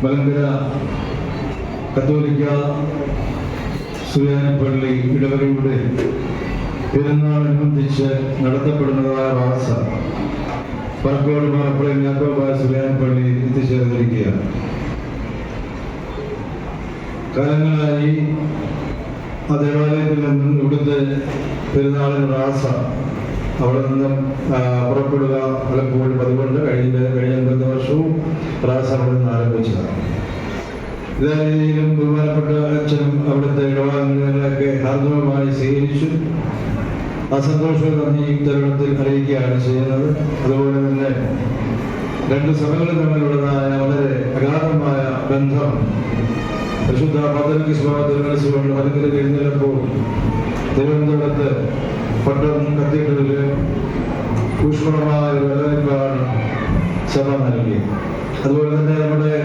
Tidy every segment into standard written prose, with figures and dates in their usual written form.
മലങ്കര കത്തോലിക്ക സുറിയാനിപ്പള്ളി ഇടവകയുടെ പെരുന്നാളനുബന്ധിച്ച് നടത്തപ്പെടുന്നതായ റാസ പറക്കോട് മാറപ്പള്ളി യാക്കോബായ സുറിയാനിപ്പള്ളി എത്തിച്ചേർന്നിരിക്കുകയാണ്. കാലങ്ങളായി ആ ദേവാലയത്തിൽ നിന്നും ഇവിടുത്തെ പെരുന്നാളിന് റാസ അവിടെ നിന്നും പുറപ്പെടുക പലപ്പോഴും അതുകൊണ്ട് കഴിഞ്ഞ 50 വർഷവും റാസ അവിടെ നിന്ന് ആരംഭിച്ചതാണ്. എല്ലാ രീതിയിലും ബഹുമാനപ്പെട്ട അച്ഛനും അവിടുത്തെ ഇടപാടുകളൊക്കെ ഹാർദവമായി സ്വീകരിച്ചു. ആ സന്തോഷവും നന്ദിയും തരുണത്തിൽ അറിയിക്കുകയാണ് ചെയ്യുന്നത്. അതുപോലെ തന്നെ രണ്ട് സഭകളും തമ്മിലുള്ളതായ വളരെ അഗാധമായ ബന്ധം പരിശുദ്ധ പത്തനംതിട്ട സ്വഭാവത്തിൽ മനസ്സുകൊണ്ട് മലങ്കരയിൽ എഴുന്നേൽപ്പോൾ തിരുവനന്തപുരത്ത് പട്ടം കത്തീഡ്രലിൽ ഊഷ്മളമായ ഒരു വരവേൽപ്പാണ് സഭ നൽകിയത്. അതുപോലെ തന്നെ നമ്മുടെ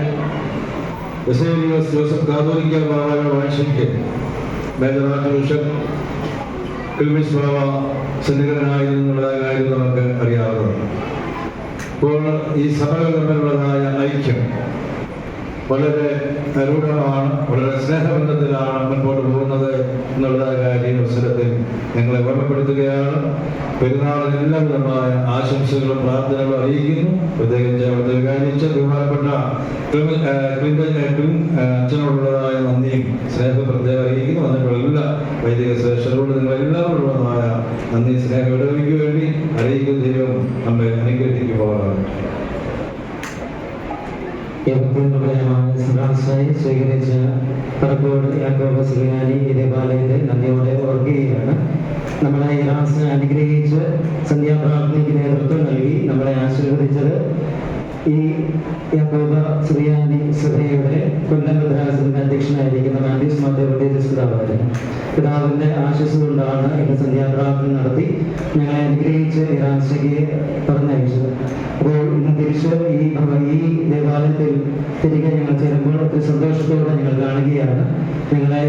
ബസേലിയോസ് ജോസഫ് കാതോലിക്ക ബാബയുടെ വാഴ്ചയ്ക്ക് മേജർ ആർച്ച് ബിഷപ്പ് ക്ലിമിസ് ബാബ സന്നിഹിതനായിരുന്നുള്ള കാര്യം നമുക്ക് അറിയാവുന്നതാണ്. ഇപ്പോൾ ഈ സഭകൾ തമ്മിലുള്ളതായ ഐക്യം വളരെ രൂഢമാണ്, വളരെ സ്നേഹബന്ധത്തിലാണ് മുൻപോട്ട് പോകുന്നത് എന്നുള്ള കാര്യം അവസരത്തിൽ ഞങ്ങളെ ഓർമ്മപ്പെടുത്തുകയാണ്. പെരുന്നാളിന് എല്ലാവിധമായ ആശംസകളും പ്രാർത്ഥനകളും അറിയിക്കുന്നു. പ്രത്യേകിച്ച് അവിടുത്തെ വികാരിച്ച ബഹുമാനപ്പെട്ട അച്ഛനോടുള്ളതായ നന്ദിയും സ്നേഹം പ്രത്യേകം അറിയിക്കുന്നു. വന്നിട്ടുള്ള എല്ലാ വൈദിക ശ്രേഷ്ഠരോട് നിങ്ങളെല്ലാവരോടുള്ളതായ നന്ദി സ്നേഹം ഇടവയ്ക്ക് വേണ്ടി അറിയിക്കുന്ന ദൈവം നമ്മെ അനുഗ്രഹിക്കുവാനാണ്. സ്വീകരിച്ച പറക്കോട് യാക്കോബ സുറിയാനി ദേവാലയത്തെ നന്ദിയോടെ ഓർക്കുകയാണ്. നമ്മളെ ഇറാസിനെ അനുഗ്രഹിച്ച് സന്ധ്യാപ്രാർത്ഥനയ്ക്ക് നേതൃത്വം നൽകി നമ്മളെ ആശീർവദിച്ചത് ഈ യാക്കോബ സുറിയാനി സഭയുടെ കൊല്ലം ഭദ്രാസനത്തിന്റെ അധ്യക്ഷനായിരിക്കുന്ന മാത്യൂസ് മാത്യൂസ് പിതാവിന്റെ ആശംസ കൊണ്ടാണ് ഇന്ന് സന്ധ്യാപ്രാർത്ഥന നടത്തി ഞങ്ങളെ അനുഗ്രഹിച്ച് ഇറാൻസിക്ക് പറഞ്ഞയച്ചത്. അപ്പോൾ ഇന്ന് തിരിച്ച് ഈ ദേവാലയത്തിൽ തിരികെ ഞങ്ങൾ ചേരുമ്പോൾ ഒത്തിരി സന്തോഷത്തോടെ ഞങ്ങൾ കാണുകയാണ്. ഞങ്ങളെ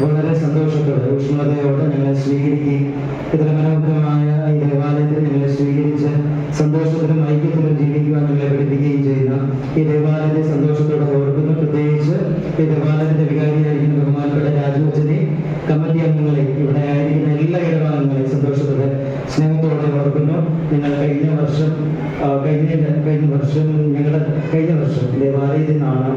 വളരെ സന്തോഷത്തോടെ ഊഷ്മളതയോടെ ഞങ്ങളെ സ്വീകരിക്കുകയും ഇത്ര മനോഹരമായ ഈ ദേവാലയത്തിൽ ഞങ്ങളെ സ്വീകരിച്ച് സന്തോഷത്തിലും ഐക്യത്തിലും ജീവിക്കുവാൻ ഞങ്ങളെ പഠിപ്പിക്കുകയും ചെയ്യുന്ന ഈ ദേവാലയത്തെ സന്തോഷത്തോടെ ഓർക്കുന്നു. പ്രത്യേകിച്ച് ഈ ദേവാലയത്തിന്റെ വികാരിയായിരിക്കുന്ന ബഹുമാനപ്പെട്ട രാജുവച്ചനെ, കമ്മിറ്റി അംഗങ്ങളെ, ഇവിടെ ആയിരിക്കുന്ന എല്ലാ ഇടപാടുകളെയും സന്തോഷത്തോടെ സ്നേഹത്തോടെ ഓർക്കുന്നു. ഞങ്ങൾ കഴിഞ്ഞ വർഷം ദേവാലയത്തിൽ നിന്നാണ്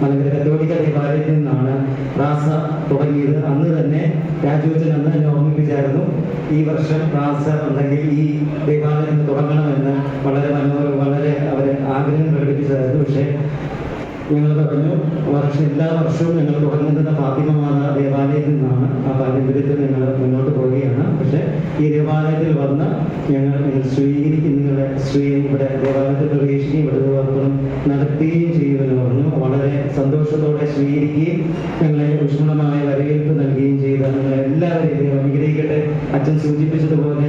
മലങ്കര കത്തോലിക്ക ദേവാലയത്തിൽ നിന്നാണ് റാസ തുടങ്ങിയത്. അന്ന് തന്നെ രാജുവച്ചൻ അന്ന് തന്നെ ഓർമ്മിപ്പിച്ചായിരുന്നു, ഈ വർഷം റാസ ഉണ്ടെങ്കിൽ ഈ ദേവാലയം തുടങ്ങണമെന്ന് വളരെ അവർ ആഗ്രഹം പ്രകടിപ്പിച്ചതായിരുന്നു. പക്ഷേ ഞങ്ങൾ പറഞ്ഞു എല്ലാ വർഷവും ഞങ്ങൾ തുടങ്ങുന്ന ഫാത്തിമമാത ദേവാലയത്തിൽ നിന്നാണ്. ആ പാരമ്പര്യത്തിൽ ഞങ്ങൾ മുന്നോട്ട് പോവുകയാണ്. പക്ഷേ ഈ ദേവാലയത്തിൽ വന്ന് നിങ്ങൾ സ്വീകരിക്കും, ഇവിടെ ദേവാലയത്തിൽ പ്രവേശിക്കുകയും ഇവിടെ നടത്തുകയും ചെയ്യുമെന്ന് പറഞ്ഞു. വളരെ സന്തോഷത്തോടെ സ്വീകരിക്കുകയും ഞങ്ങളെ ഊഷ്മളമായ വരവേൽപ്പ് നൽകുകയും ചെയ്ത നിങ്ങളെല്ലാവരെയും അനുഗ്രഹിക്കട്ടെ. അച്ഛൻ സൂചിപ്പിച്ചതുപോലെ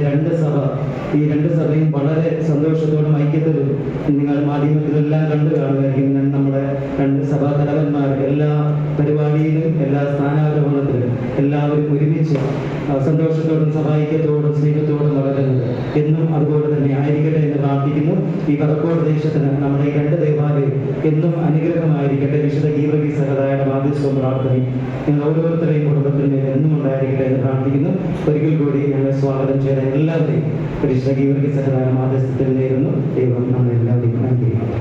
ഈ രണ്ട് സഭയും വളരെ സന്തോഷത്തോടും ഐക്യത്തിലും നിങ്ങൾ മാധ്യമത്തിലെല്ലാം കണ്ടു കാണുമായിരിക്കും. നമ്മുടെ രണ്ട് സഭാ തലവന്മാർ എല്ലാ പരിപാടിയിലും എല്ലാ സ്ഥാനാരോഹണത്തിലും എല്ലാവരും ഒരുമിച്ച് സന്തോഷത്തോടും സഹായിക്കത്തോടും സ്നേഹത്തോടും വളരുന്നത് എന്നും അതുപോലെ തന്നെ ആയിരിക്കട്ടെ എന്ന് പ്രാർത്ഥിക്കുന്നു. ഈ പറക്കോട് ദേശത്തിന് നമ്മുടെ ഈ രണ്ട് ദേവാലയം എന്നും അനുഗ്രഹമായിരിക്കട്ടെ. വിശുദ്ധ ഗീവർഗീസ് സഹോദരയുടെ മാധ്യസ്ഥവും പ്രാർത്ഥനയും ഞങ്ങൾ ഓരോരുത്തരെയും കുടുംബത്തിന് എന്നും ഉണ്ടായിരിക്കട്ടെ എന്ന് പ്രാർത്ഥിക്കുന്നു. ഒരിക്കൽ കൂടി ഞങ്ങളെ സ്വാഗതം ചെയ്ത എല്ലാവരെയും വിശുദ്ധ ഗീവർഗീസ് സഹോദരയുടെ മാധ്യസ്ഥത്തിൽ നേരുന്നു. ദൈവം നമ്മളെല്ലാവരെയും അനുഗ്രഹിക്കട്ടെ.